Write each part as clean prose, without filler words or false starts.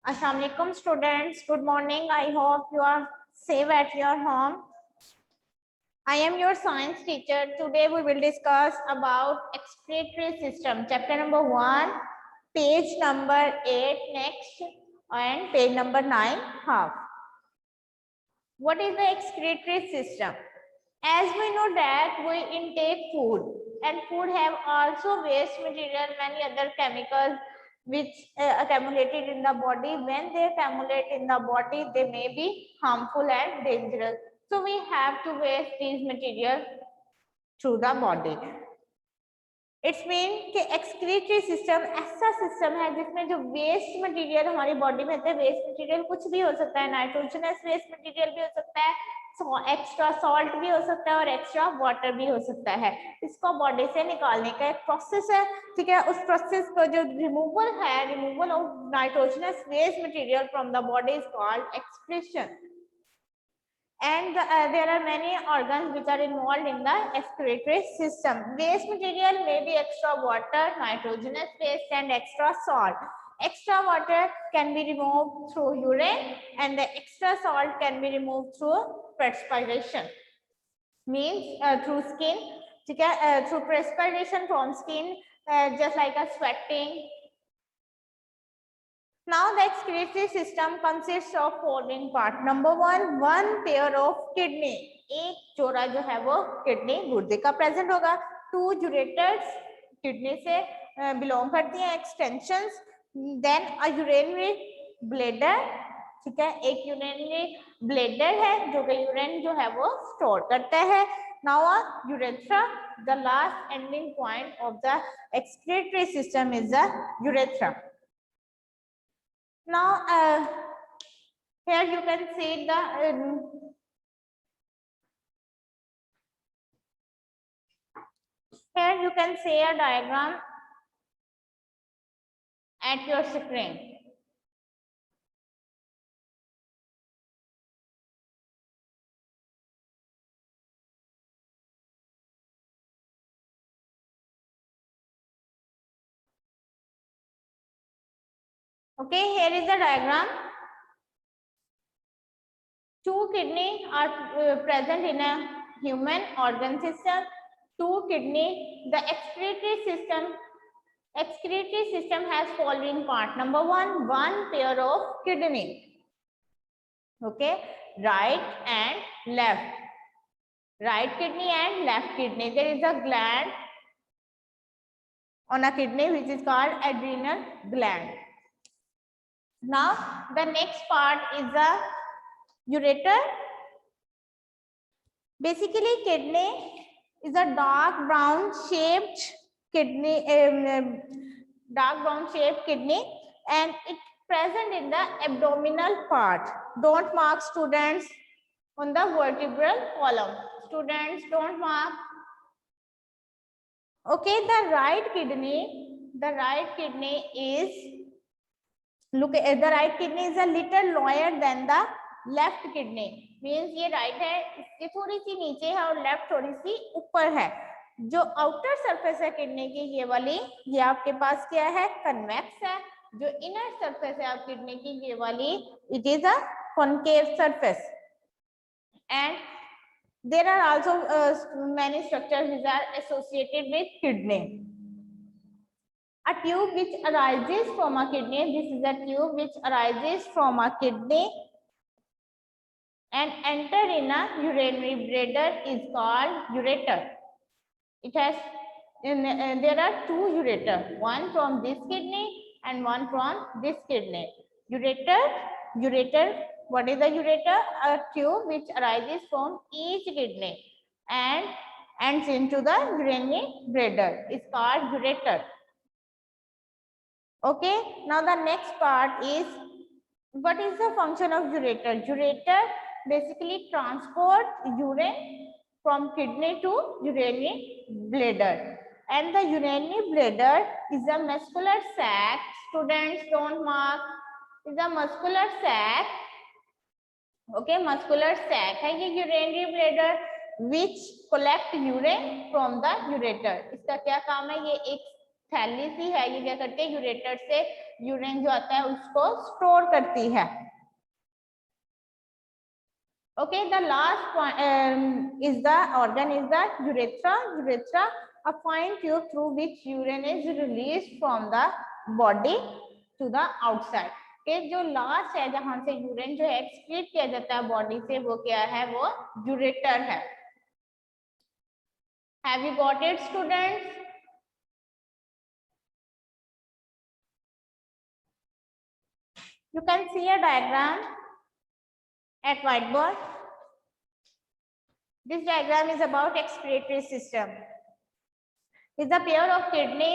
Assalamualaikum students, good morning. I hope you are safe at your home. I am your science teacher. Today we will discuss about excretory system, chapter number 1, page number 8 next and page number 9 half. What is the excretory system? As we know that we intake food and food have also waste material, many other chemicals which accumulated in the body. When they accumulate in the body, they may be harmful and dangerous. So we have to waste these materials through the body. It's mean कि excretory system ऐसा system है जिसमें जो waste material हमारी body में होता है, waste material कुछ भी हो सकता है, नाइट्रोजनस वेस्ट मटेरियल भी हो सकता है, एक्स्ट्रा सॉल्ट भी हो सकता है और एक्स्ट्रा वाटर भी हो सकता है। इसको बॉडी से निकालने का एक प्रोसेस है, ठीक है। उस प्रोसेस को जो रिमूवल है, removal of nitrogenous waste material from the body is called excretion. And there are many organs which are involved in the excretory system. Waste material may be extra water, nitrogenous waste and extra salt. Extra water can be removed through urine and the extra salt can be removed through perspiration. Means through skin, through perspiration from skin, just like a sweating. Now the excretory system consists of following part. Number 1, one pair of kidney. एक जोड़ा जो है वो kidney गुर्दे का present होगा. 2 ureters kidney से belong करती हैं. एक्सटेंशंस. देन अ यूरिनरी ब्लैडर, ठीक है. एक यूरिनरी ब्लैडर है जो कि यूरिन जो है वो स्टोर करता है. Now a urethra, the last ending point of the excretory system is the urethra. Now here you can see the here you can see a diagram at your screen. Okay, here is the diagram. 2 kidneys are present in a human organ system. 2 kidney. The excretory system has following part. Number 1, one pair of kidney. Okay, right and left. Right kidney and left kidney. There is a gland on a kidney which is called adrenal gland. Now the next part is the ureter. Basically kidney is a dark brown shaped kidney, and it present in the abdominal part. Don't mark students on the vertebral column. Students, don't mark. Okay, the right kidney is, look, the right kidney is a little lower than the left kidney. Means ये right है, इससे थोड़ी सी नीचे है और left थोड़ी सी ऊपर है. जो outer surface है किडनी की ये वाली, ये आपके पास क्या है, convex है. जो inner surface है आप किडनी की ये वाली, it is a concave surface. And there are also many structures which are associated with kidney. A tube which arises from a kidney. This is a tube which arises from a kidney and enter in a urinary bladder is called ureter. It has, there are 2 ureters, one from this kidney and one from this kidney. Ureter. What is the ureter? A tube which arises from each kidney and ends into the urinary bladder is called ureter. Okay, now the next part is, what is the function of ureter? Ureter basically transport urine from kidney to urinary bladder, and the urinary bladder is a muscular sac. Students, don't mark. Is a muscular sac. Okay, muscular sac है ये urinary bladder which collect urine from the ureter. इसका क्या काम है? ये एक थैली सी है, ये क्या करते हैं, यूरेटर से यूरिन जो आता है उसको स्टोर करती है. Okay, the last point is the organ is the urethra. Urethra, a fine tube through which urine is released from the body to the outside. Okay, जो last है जहाँ से यूरिन जो है एक्सक्रीट किया जाता है बॉडी से, वो क्या है, वो यूरेटर है. Have you got it, students? You can see a diagram at whiteboard. This diagram is about excretory system. It's a pair of kidney.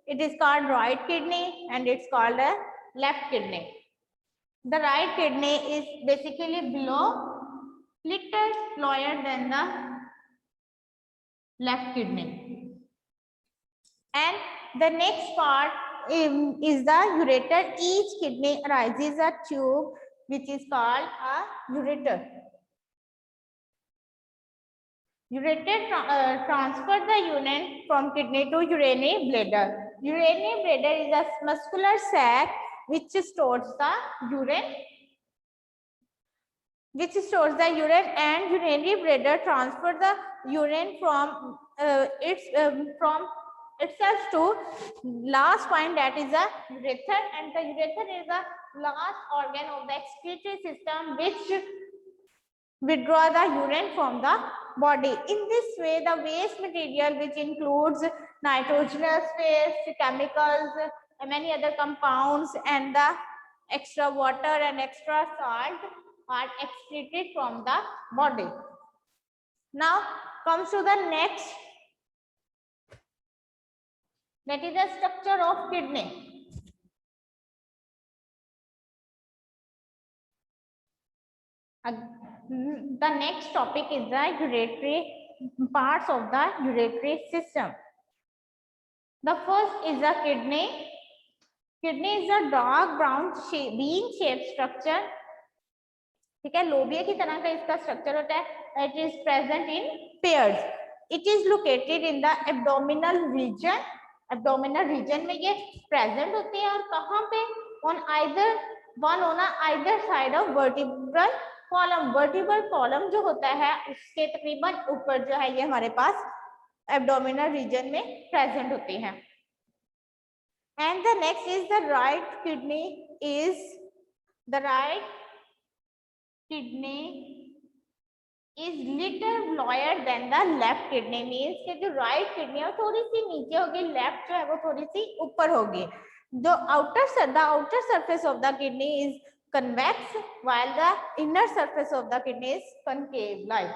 It is called right kidney and it's called a left kidney. The right kidney is basically below, little lower than the left kidney. And the next part is the ureter. Each kidney arises a tube which is called a ureter. Ureter transfer the urine from kidney to urinary bladder. Urinary bladder is a muscular sac which stores the urine. And urinary bladder transfer the urine from itself to last point, that is a urethra, and the urethra is the last organ of the excretory system which withdraw the urine from the body. In this way, the waste material, which includes nitrogenous waste, chemicals, and many other compounds, and the extra water and extra salt are excreted from the body. Now comes to the next, that is the structure of kidney. The next topic is the uretary parts of the uretary system. The first is the kidney. Kidney is a dark brown bean shaped structure. ठीक है, लोबिया की तरह का इसका structure होता है. It is present in pairs. It is located in the abdominal region. Abdominal region में ये present होती है और कहाँ पे? On either side of vertebral column. Vertebral column जो होता है उसके तकरीबन ऊपर जो है ये हमारे पास abdominal region में present होती है. And the next is the right kidney. The right kidney is little lower than the left kidney. Means कि जो right kidney है थोड़ी सी नीचे होगी, left जो है वो थोड़ी सी ऊपर होगी. The outer surface of the kidney is convex while the inner surface of the kidney is concave like.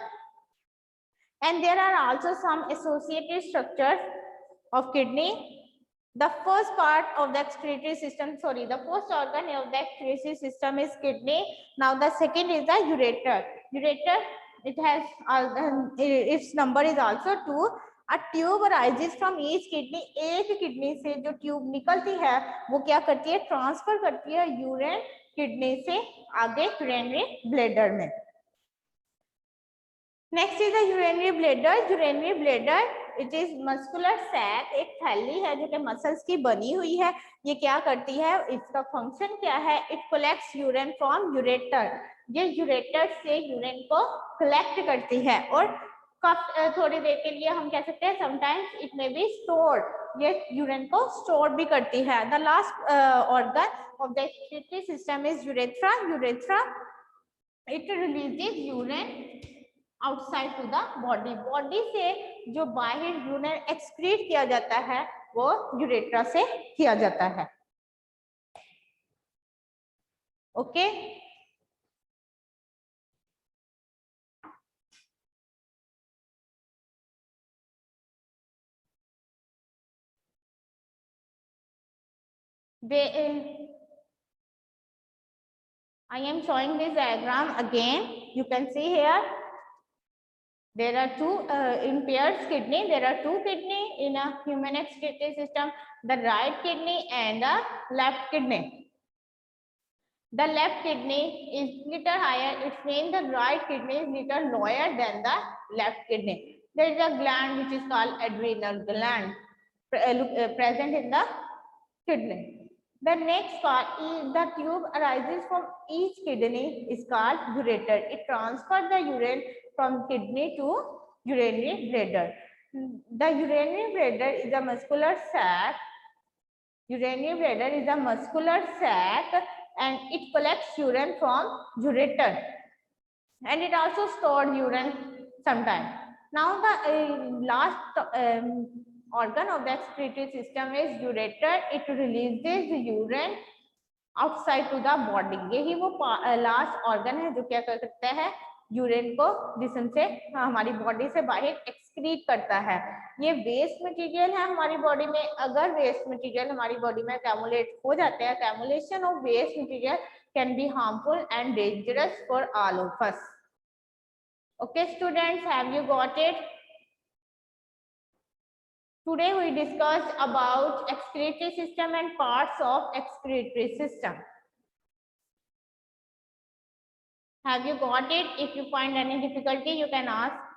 And there are also some associated structures of kidney. The first part of the excretory system, the first organ of the excretory system is kidney. Now the second is the ureter. Ureter, it has its number is also 2. A tube arises from each kidney. एक kidney से जो tube निकलती है वो क्या करती है, transfer करती है यूरिन किडनी से आगे यूरिनरी ब्लैडर में. Next is the urinary bladder. Urinary bladder it is muscular sac, एक थैली है जो कि मसल्स की बनी हुई है. ये क्या करती है, इसका फंक्शन क्या है, it collects urine from ureter. ये यूरेटर से यूरिन को कलेक्ट करती है और थोड़ी देर के लिए हम कह सकते हैं sometimes it may be stored, ये यूरिन को स्टोर भी करती है. The last organ of the excretory system is urethra. Urethra it releases urine outside to the body. Body से जो बाहर यूरिन एक्सक्रीट किया जाता है वो यूरेट्रा से किया जाता है. Okay I am showing this diagram again. You can see here there are two in pairs kidney. There are two kidney in a human excretory system, the right kidney and the left kidney. The left kidney is little higher. It means the right kidney is little lower than the left kidney. There is a gland which is called adrenal gland present in the kidney. The next part is the tube arises from each kidney is called ureter. It transfers the urine from kidney to urinary bladder. The urinary bladder is a muscular sac. Urinary bladder is a muscular sac and it collects urine from ureter. And it also stored urine sometime. Now the last organ of the excretory system is ureter. It releases the urine outside to the body. यही वो last organ है जो क्या करता है, urine को जिसम से हमारी बॉडी से बाहर एक्सक्रीट करता है. ये वेस्ट मटेरियल है हमारी बॉडी में. अगर वेस्ट मटेरियल हमारी बॉडी में एक्यूमुलेट हो जाते हैं, accumulation of waste material can be harmful and dangerous for all of us. Okay students, have you got it? Today we discussed about excretory system and parts of excretory system. Have you got it? If you find any difficulty, you can ask